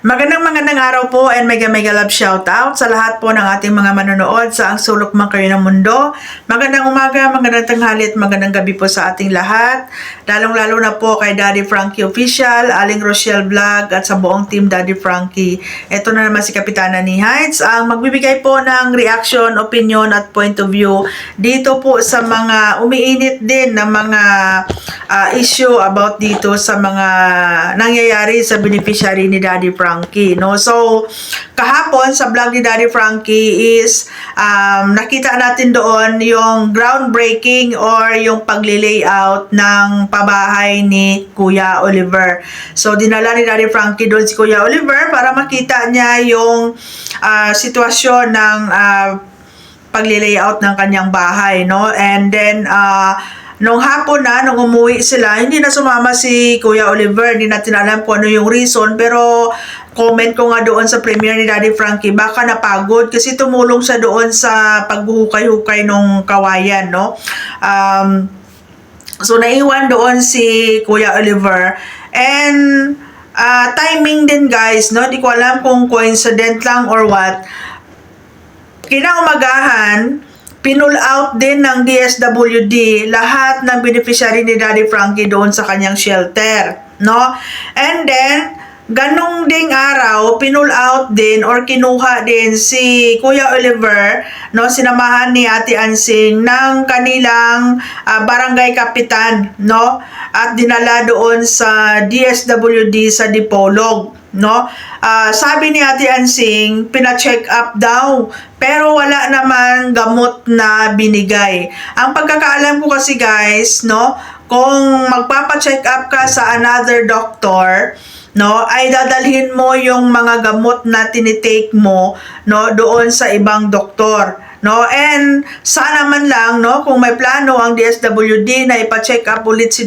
Magandang araw po and mega love shoutout sa lahat po ng ating mga manonood sa Ang Sulok Man Kayo ng Mundo. Magandang umaga, magandang tanghali at magandang gabi po sa ating lahat. Lalong-lalo na po kay Daddy Frankie Official, Aling Rochelle Vlog at sa buong team Daddy Frankie. Ito na naman si Kapitana ni Heights ang magbibigay po ng reaction, opinion at point of view dito po sa mga umiinit din na mga issue about dito sa mga nangyayari sa beneficiary ni Daddy Frankie, no? So, kahapon sa vlog ni Daddy Frankie is nakita natin doon yung groundbreaking or yung pagli-layout ng pabahay ni Kuya Oliver. So, dinala ni Daddy Frankie doon si Kuya Oliver para makita niya yung sitwasyon ng pagli-layout ng kanyang bahay, no? And then, nung hapon na, nung umuwi sila, hindi na sumama si Kuya Oliver. Hindi natin alam kung ano yung reason. Pero, comment ko nga doon sa premiere ni Daddy Frankie, baka napagod kasi tumulong siya doon sa paghuhukay-hukay nung kawayan, no? So, naiwan doon si Kuya Oliver. And, timing din guys, no? Di ko alam kung coincident lang or what. Kinaumagahan, pinull out din ng DSWD lahat ng beneficiary ni Daddy Frankie doon sa kanyang shelter, no? And then, ganong ding araw, pinull out din or kinuha din si Kuya Oliver, no? Sinamahan ni Ate Ansing ng kanilang barangay kapitan, no? At dinala doon sa DSWD sa Dipolog, no? Sabi ni Ate Ansing, pina-check up daw, pero wala naman gamot na binigay. Ang pagkakaalam ko kasi guys, no, kung magpapa-check up ka sa another doctor, no, ay dadalhin mo yung mga gamot na tinitake mo, no, doon sa ibang doktor. No, and sana man lang, no, kung may plano ang DSWD na ipa-check up ulit si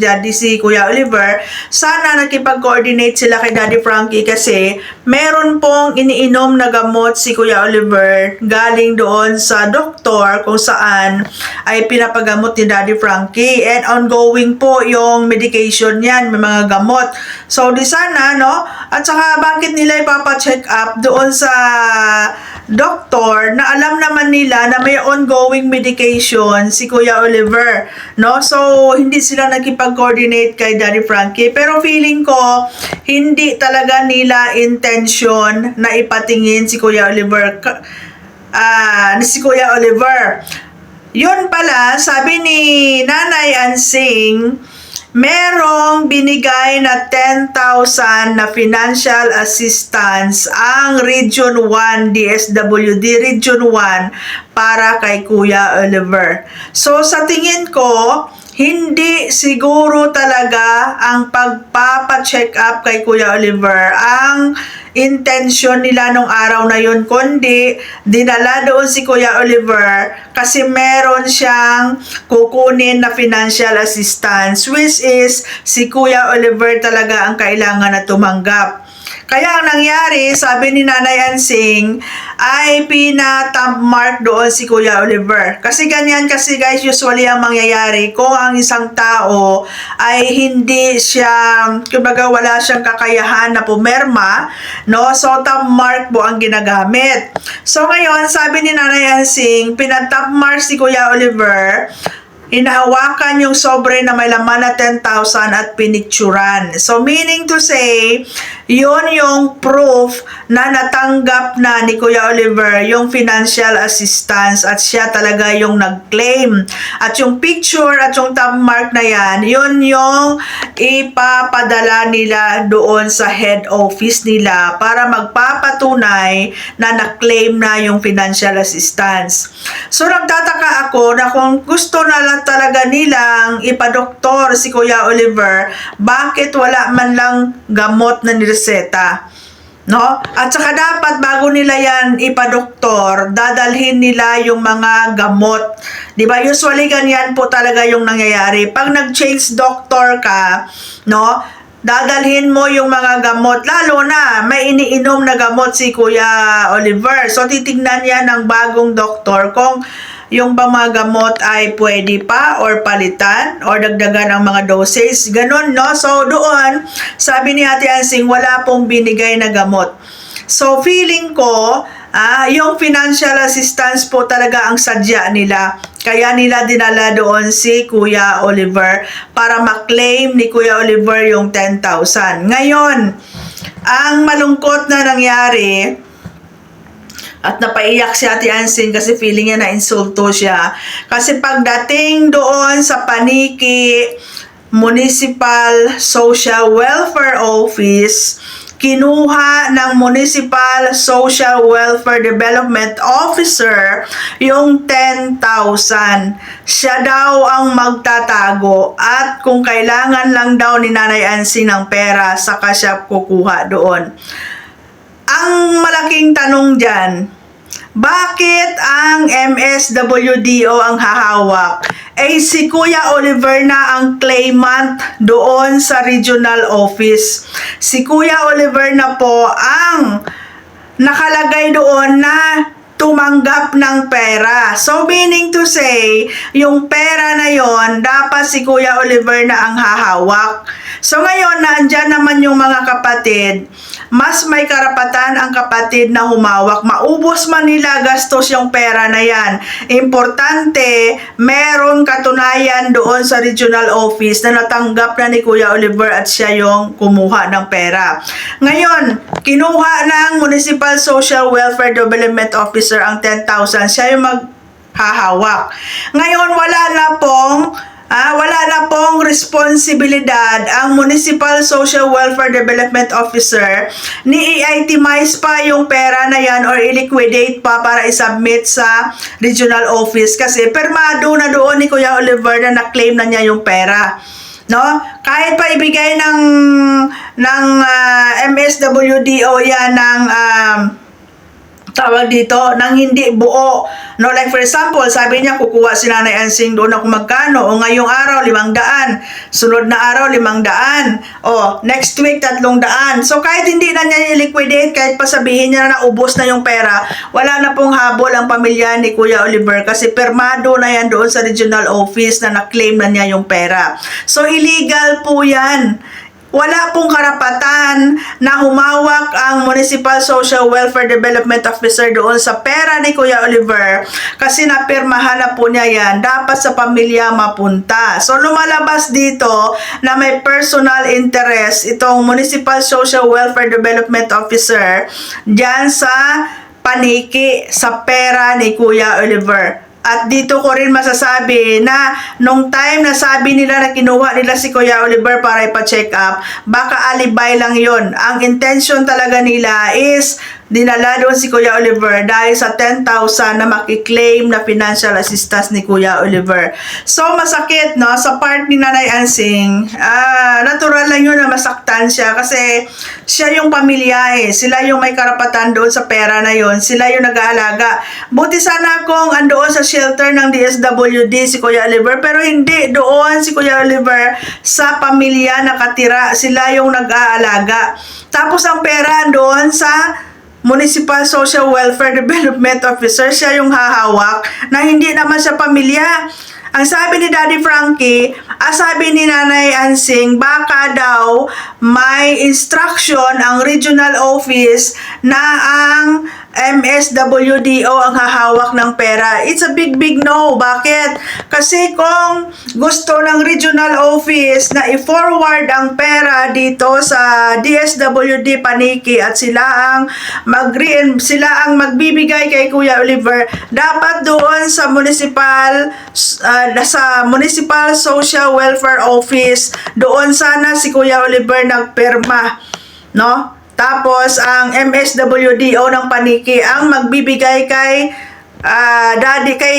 Kuya Oliver, sana nakipag-coordinate sila kay Daddy Frankie kasi meron pong iniinom na gamot si Kuya Oliver galing doon sa doktor kung saan ay pinapagamot ni Daddy Frankie, and ongoing po yung medication niyan, may mga gamot. So di sana, no, at saka bakit nila ipapa-check up doon sa doktor na alam naman nila na may ongoing medication si Kuya Oliver, no? So, hindi sila nakipag-coordinate kay Daddy Frankie. Pero feeling ko, hindi talaga nila intention na ipatingin si Kuya Oliver. Yun pala, sabi ni Nanay Ansing, merong binigay na 10,000 na financial assistance ang Region 1 DSWD Region 1 para kay Kuya Oliver. So sa tingin ko, hindi siguro talaga ang pagpapa-check up kay Kuya Oliver ang intention nila nung araw na yun, kundi dinala doon si Kuya Oliver kasi meron siyang kukunin na financial assistance, which is si Kuya Oliver talaga ang kailangan na tumanggap. Kaya ang nangyari, sabi ni Nanay Ansing, ay pina-top mark doon si Kuya Oliver. Kasi ganyan kasi guys, usually ang mangyayari kung ang isang tao ay hindi siya, kumbaga wala siyang kakayahan na pumerma, no? So top mark po ang ginagamit. So ngayon, sabi ni Nanay Ansing, pina-top mark si Kuya Oliver, hinahawakan yung sobre na may laman na 10,000 at pinicturan. So, meaning to say, yun yung proof na natanggap na ni Kuya Oliver yung financial assistance at siya talaga yung nag-claim. At yung picture at yung top mark na yan, yun yung ipapadala nila doon sa head office nila para magpapatunay na na-claim na yung financial assistance. So, nagtataka ako na kung gusto na lang talaga nilang ipadoktor si Kuya Oliver, bakit wala man lang gamot na nireseta, no? At saka dapat bago nila yan ipadoktor, dadalhin nila yung mga gamot. Di ba? Usually ganyan po talaga yung nangyayari. Pag nag-change doctor ka, no, dadalhin mo yung mga gamot, lalo na may iniinom na gamot si Kuya Oliver. So titignan niya ng bagong doktor kung yung bang mga gamot ay pwede pa or palitan or dagdagan ang mga dosage, ganun, no? So doon, sabi ni Ate Ansing, wala pong binigay na gamot. So feeling ko, yung financial assistance po talaga ang sadya nila. Kaya nila dinala doon si Kuya Oliver para maklaim ni Kuya Oliver yung 10,000. Ngayon, ang malungkot na nangyari, at napaiyak si Ate Ansing kasi feeling niya na insulto siya. Kasi pagdating doon sa Paniki Municipal Social Welfare Office, kinuha ng Municipal Social Welfare Development Officer yung 10,000. Siya daw ang magtatago at kung kailangan lang daw ni Nanay Ansing ng pera, saka siya kukuha doon. Ang malaking tanong dyan, bakit ang MSWDO ang hahawak? Si Kuya Oliver na ang claimant doon sa regional office. Si Kuya Oliver na po ang nakalagay doon na tumanggap ng pera. So, meaning to say, yung pera na yon dapat si Kuya Oliver na ang hahawak. So, ngayon, naandyan naman yung mga kapatid, mas may karapatan ang kapatid na humawak. Maubos man nila gastos yung pera na yan. Importante, meron katunayan doon sa regional office na natanggap na ni Kuya Oliver at siya yung kumuha ng pera. Ngayon, kinuha ng Municipal Social Welfare Development Officer ang 10,000. Siya yung maghahawak. Ngayon, wala na pong responsibilidad ang Municipal Social Welfare Development Officer ni i-itemize pa yung pera na yan or i-liquidate pa para i-submit sa regional office kasi permado na doon ni Kuya Oliver na na-claim na niya yung pera. No? Kahit pa ibigay ng MSWDO yan ng tawag dito, nang hindi buo. No, like for example, sabi niya kukuha si Nanay Ansing doon ako magkano. O ngayong araw, 500. Sunod na araw, 500. O, next week, 300. So, kahit hindi na niya i-liquidate, kahit pa sabihin niya na naubos na yung pera, wala na pong habol ang pamilya ni Kuya Oliver kasi permado na yan doon sa regional office na na-claim na niya yung pera. So, illegal po yan. Wala pong karapatan na humawak ang Municipal Social Welfare Development Officer doon sa pera ni Kuya Oliver kasi napirmahan na po niya yan. Dapat sa pamilya mapunta. So lumalabas dito na may personal interest itong Municipal Social Welfare Development Officer dyan sa Paniki sa pera ni Kuya Oliver. At dito ko rin masasabi na nung time na sabi nila na kinuha nila si Kuya Oliver para ipa-check up, baka alibay lang yon. Ang intention talaga nila is dinala doon si Kuya Oliver dahil sa 10,000 na makiklaim na financial assistance ni Kuya Oliver. So, masakit, no? Sa part ni Nanay Ansing, natural lang yun na masaktan siya kasi siya yung pamilya eh. Sila yung may karapatan doon sa pera na yon. Sila yung nag-aalaga. Buti sana kung andoon sa shelter ng DSWD si Kuya Oliver, pero hindi doon si Kuya Oliver sa pamilya nakatira. Sila yung nag-aalaga. Tapos ang pera doon sa Municipal Social Welfare Development Officer, siya yung hahawak na hindi naman siya pamilya. Ang sabi ni Daddy Frankie, sabi ni Nanay Ansing, baka daw may instruction ang regional office na ang MSWDO ang hahawak ng pera. It's a big no. Bakit? Kasi kung gusto ng regional office na i-forward ang pera dito sa DSWD Paniki at sila ang magbibigay kay Kuya Oliver, dapat doon sa Municipal Social Welfare Office, doon sana si Kuya Oliver nagpirma, no? Tapos, ang MSWDO ng Paniki ang magbibigay kay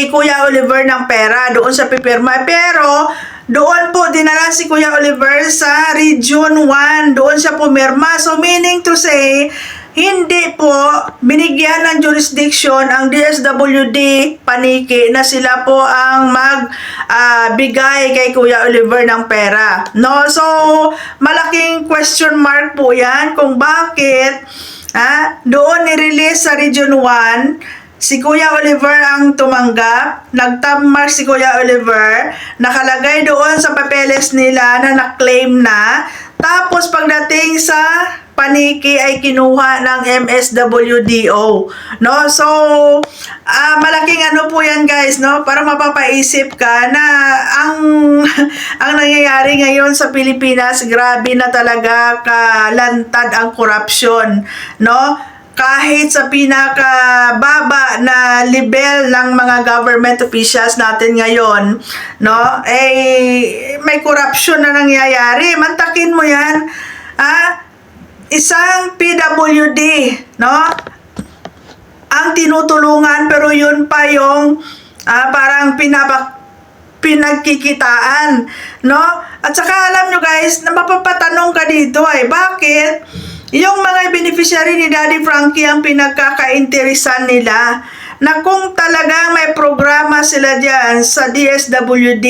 Kuya Oliver ng pera doon sa pipirma. Pero, doon po dinala si Kuya Oliver sa Region 1. Doon siya pumirma. So, meaning to say, hindi po binigyan ng jurisdiction ang DSWD Paniki na sila po ang magbigay kay Kuya Oliver ng pera. No? So, malaking question mark po yan kung bakit doon nirelease sa Region 1 si Kuya Oliver ang tumanggap. Nag-top mark si Kuya Oliver. Nakalagay doon sa papeles nila na na-claim na. Tapos pagdating sa paniki ay kinuha ng MSWDO, no? So malaking ano po yan, guys, no? Para mapapaisip ka na ang ang nangyayari ngayon sa Pilipinas, grabe na talaga kalantad ang korupsyon, no? Kahit sa pinakababa na level ng mga government officials natin ngayon, no? May korupsyon na nangyayari. Mantakin mo yan, isang PWD, no? Ang tinutulungan, pero yun pa yung parang pinagkikitaan, no? At saka alam nyo, guys, na mapapatanong ka dito bakit yung mga beneficiary ni Daddy Frankie ang pinagkakainteresan nila na kung talagang may programa sila dyan sa DSWD,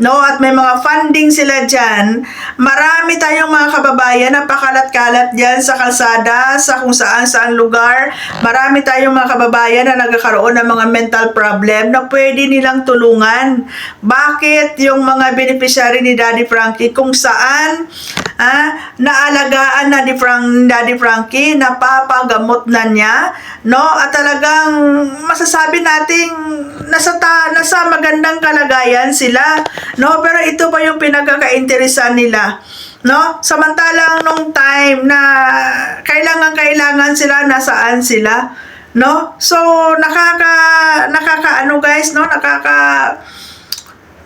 no, at may mga funding sila dyan, marami tayong mga kababayan na pakalat-kalat dyan sa kalsada, sa kung saan lugar, marami tayong mga kababayan na nagkakaroon ng mga mental problem na pwede nilang tulungan. Bakit yung mga beneficiary ni Daddy Frankie kung saan naalagaan na ni Daddy Frankie, napapagamot na niya, no, at talagang masasabi nating nasa magandang kalagayan sila, no? Pero ito pa yung pinagkakainteresan nila, no? Samantalang nung time na kailangan sila, nasaan sila, no? So nakakaano, guys, no?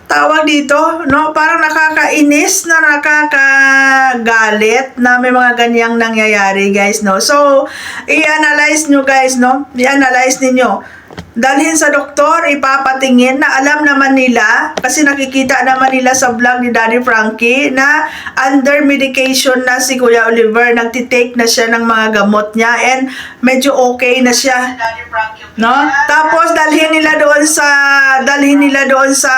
Tawag dito, no? Parang nakakainis na nakakagalit na may mga ganyang nangyayari, guys, no? So, i-analyze nyo, guys, no? I-analyze ninyo. Dalhin sa doktor, ipapatingin na alam naman nila, kasi nakikita naman nila sa vlog ni Daddy Frankie na under medication na si Kuya Oliver, nagtitake na siya ng mga gamot niya and medyo okay na siya, no? Tapos dalhin nila doon sa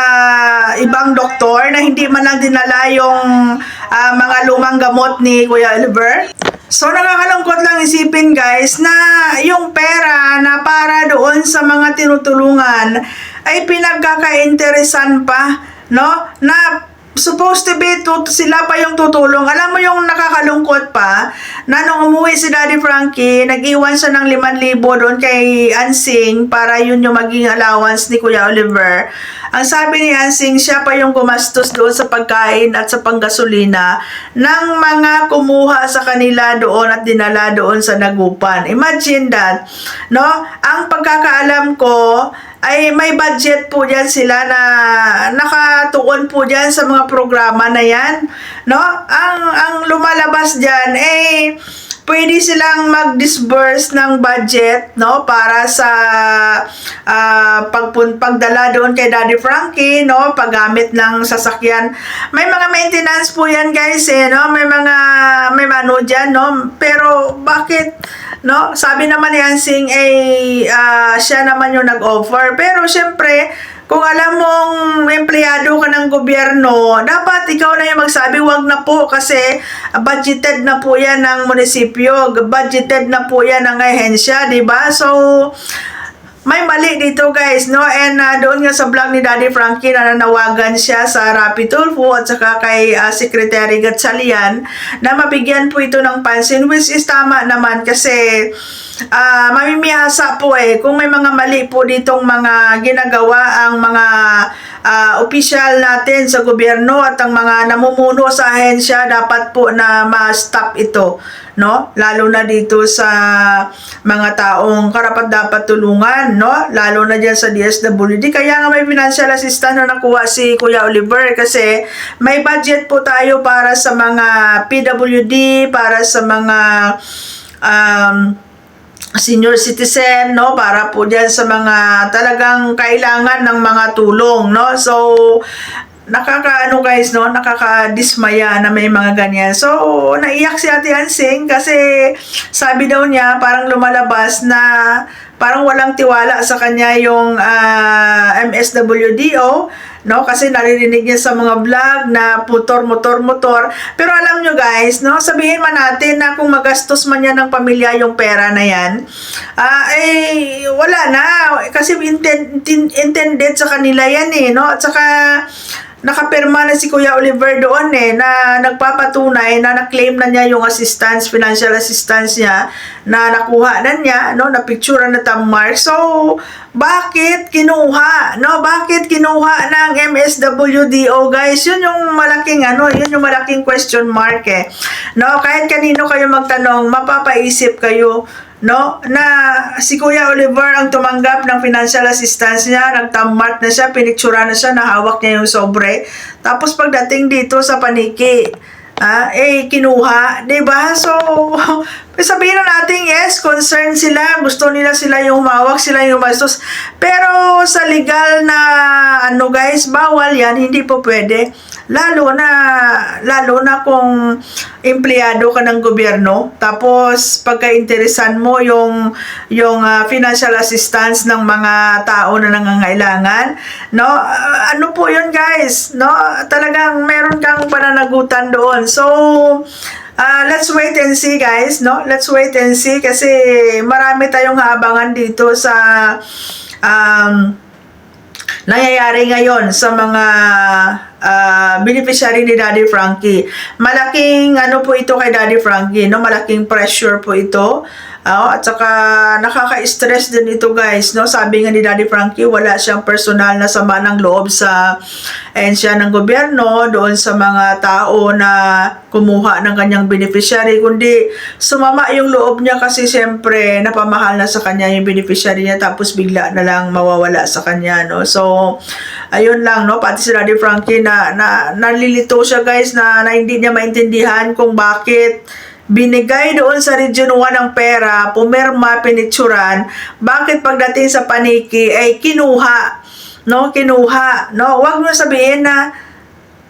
ibang doktor na hindi man lang dinala yung mga lumang gamot ni Kuya Oliver. So, nakakalungkot lang isipin, guys, na yung pera na para doon sa mga tinutulungan ay pinagkakainteresan pa, no? Na supposed to be sila pa yung tutulong. Alam mo yung nakakalungkot pa na nung umuwi si Daddy Frankie, nag-iwan siya ng 5,000 doon kay Ansing para yun yung maging allowance ni Kuya Oliver. Ang sabi ni Ansing, siya pa yung gumastos doon sa pagkain at sa panggasolina ng mga kumuha sa kanila doon at dinala doon sa Nagupan. Imagine that, no? Ang pagkakaalam ko ay may budget po dyan sila na nakatuon po dyan sa mga programa na yan, no? Ang lumalabas dyan pwede silang mag-disburse ng budget, no, para sa pagdala doon kay Daddy Frankie, no, paggamit ng sasakyan. May mga maintenance po yan, guys, no? May ano dyan, no? Pero bakit, no? Sabi naman ni Ansing siya naman yung nag-offer. Pero syempre, kung alam mong empleyado ka ng gobyerno, dapat ikaw na yung magsabi, wag na po kasi budgeted na po yan ng munisipyo, budgeted na po yan ng ahensya, di ba? So, may mali dito, guys, no? And doon nga sa vlog ni Daddy Frankie, nananawagan siya sa Rapi Tulfo at saka kay Secretary Gatchalian na mabigyan po ito ng pansin, which is tama naman kasi mamimihasa po kung may mga mali po ditong mga ginagawa ang mga opisyal natin sa gobyerno at ang mga namumuno sa ahensya, dapat po na ma-stop ito, no? Lalo na dito sa mga taong karapat-dapat tulungan, no? Lalo na diyan sa DSWD. Kaya nga may financial assistance na nakuha si Kuya Oliver kasi may budget po tayo para sa mga PWD, para sa mga senior citizen, no, para po diyan sa mga talagang kailangan ng mga tulong, no? So nakakaano, guys, no, nakakadismaya na may mga ganyan. So naiyak si Ate Ansing kasi sabi daw niya parang lumalabas na parang walang tiwala sa kanya yung MSWDO no? Kasi naririnig niya sa mga vlog na motor. Pero alam nyo guys, no? Sabihin man natin na kung magastos man yan ng pamilya yung pera na yan, wala na. Kasi intended sa kanila yan no? At saka, nakapirma na si Kuya Oliver doon na nagpapatunay na na-claim na niya yung financial assistance niya na nakuha na niya, no, na picture na mark. So, bakit kinuha, no? Bakit kinuha ng MSWDO, guys? Yun yung malaking yun yung malaking question mark No, kahit kanino kayo magtanong, mapapaisip kayo, no, na si Kuya Oliver ang tumanggap ng financial assistance niya, nagtammark na siya, pinictura na siya, nahawak niya yung sobre. Tapos pagdating dito sa paniki, kinuha, 'di ba? So, sabihin na natin, yes, concerned sila, gusto nila sila yung humawak, sila yung bastos. Pero sa legal na guys, bawal 'yan, hindi po pwede. Lalo na kung empleyado ka ng gobyerno, tapos pagka-interesan mo yung financial assistance ng mga tao na nangangailangan, no? Ano po 'yun, guys, no? Talagang meron kang pananagutan doon. So, let's wait and see, guys, no? Let's wait and see kasi marami tayong habangan dito sa nangyayari ngayon sa mga beneficiary ni Daddy Frankie. Malaking po ito kay Daddy Frankie, no? Malaking pressure po ito. At saka nakaka-stress din ito, guys, no? Sabi nga ni Daddy Frankie, wala siyang personal na sama ng loob sa ahensya ng gobyerno doon sa mga tao na kumuha ng kanyang beneficiary, kundi sumama yung loob niya kasi siyempre napamahal na sa kanya yung beneficiary niya, tapos bigla na lang mawawala sa kanya, no? So, ayun lang, no? Pati si Daddy Frankie na nalilito siya, guys, na hindi niya maintindihan kung bakit binigay doon sa Region 1 ng pera, pumirma, pinitsuran, bakit pagdating sa paniki ay kinuha, no? Kinuha, no? Huwag mo sabihin na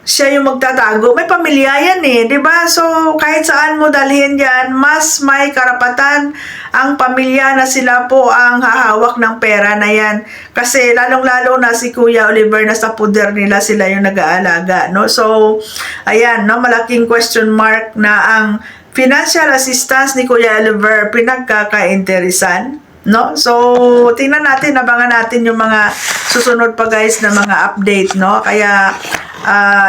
siya yung magtatago. May pamilya yan 'di ba? So, kahit saan mo dalhin yan, mas may karapatan ang pamilya na sila po ang hahawak ng pera na yan. Kasi lalong-lalo na si Kuya Oliver, na sa puder nila sila yung nag-aalaga, no? So, ayan, no? Malaking question mark na ang financial assistance ni Kuya Oliver pinagkakainteresan, no? So, tingnan natin, abangan natin yung mga susunod pa, guys, na mga update, no? Kaya,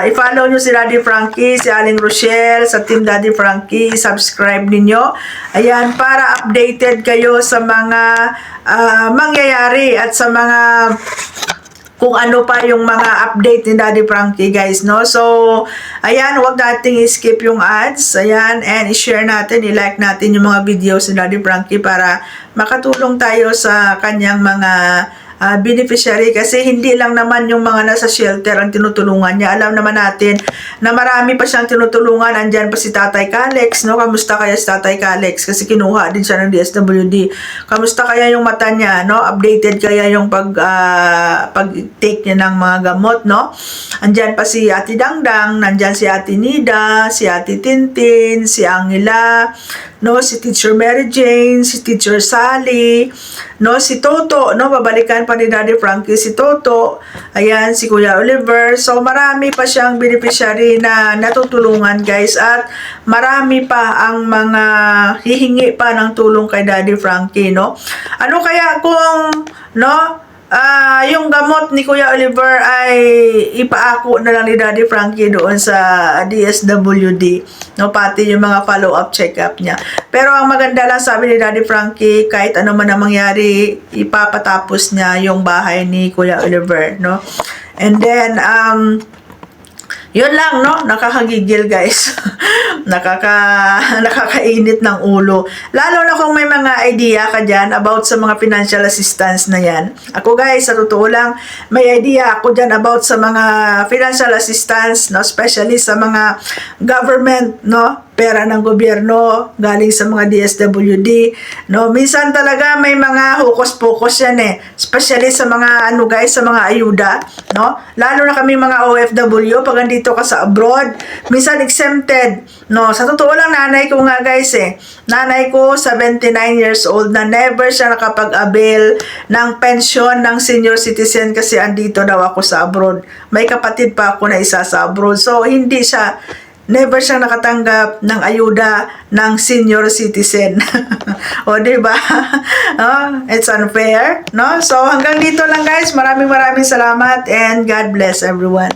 i-follow nyo si Daddy Frankie, si Aling Rochelle, sa Team Daddy Frankie, subscribe ninyo. Ayan, para updated kayo sa mga mangyayari at sa mga kung ano pa yung mga update ni Daddy Frankie, guys, no? So, ayan, huwag nating i-skip yung ads, ayan, and i-share natin, i-like natin yung mga videos ni Daddy Frankie para makatulong tayo sa kanyang mga beneficiary, kasi hindi lang naman yung mga nasa shelter ang tinutulungan niya. Alam naman natin na marami pa siyang tinutulungan. Andyan pa si Tatay Kalex, no? Kamusta kaya si Tatay Kalex? Kasi kinuha din siya ng DSWD. Kamusta kaya yung mata niya, no? Updated kaya yung pag-take niya ng mga gamot, no? Andyan pa si Ate Dangdang, nandyan si Ate Nida, si Ate Tintin, si Angela, no? Si Teacher Mary Jane, si Teacher Sally, no? Si Toto, no? Babalikan pa ni Daddy Frankie si Toto. Ayan, si Kuya Oliver. So, marami pa siyang beneficiary na natutulungan, guys. At marami pa ang mga hihingi pa ng tulong kay Daddy Frankie, no? Ano kaya kung, no? Yung gamot ni Kuya Oliver ay ipaako na lang ni Daddy Frankie doon sa DSWD, no? Pati yung mga follow-up check-up niya. Pero ang maganda lang, sabi ni Daddy Frankie, kahit ano man ang mangyari, ipapatapos niya yung bahay ni Kuya Oliver, no? And then, yun lang, no? Nakakagigil, guys. Nakakainit ng ulo. Lalo na kung may mga idea ka dyan about sa mga financial assistance na yan. Ako, guys, sa totoo lang, may idea ako dyan about sa mga financial assistance, no? Especially sa mga government, no? pera ng gobyerno galing sa mga DSWD, no? Minsan talaga may mga hukos-pokos yan eh, especially sa mga ano guys, sa mga ayuda, no? Lalo na kami mga OFW, pag andito ka sa abroad, minsan exempted, no? Sa totoo lang, nanay ko nga guys eh, nanay ko 79 years old na never siya nakapag-avail ng pension ng senior citizen kasi andito daw ako sa abroad. May kapatid pa ako na isa sa abroad. So, never siya nakatanggap ng ayuda ng senior citizen. O, diba? It's unfair, no? So, hanggang dito lang guys. Maraming salamat and God bless everyone.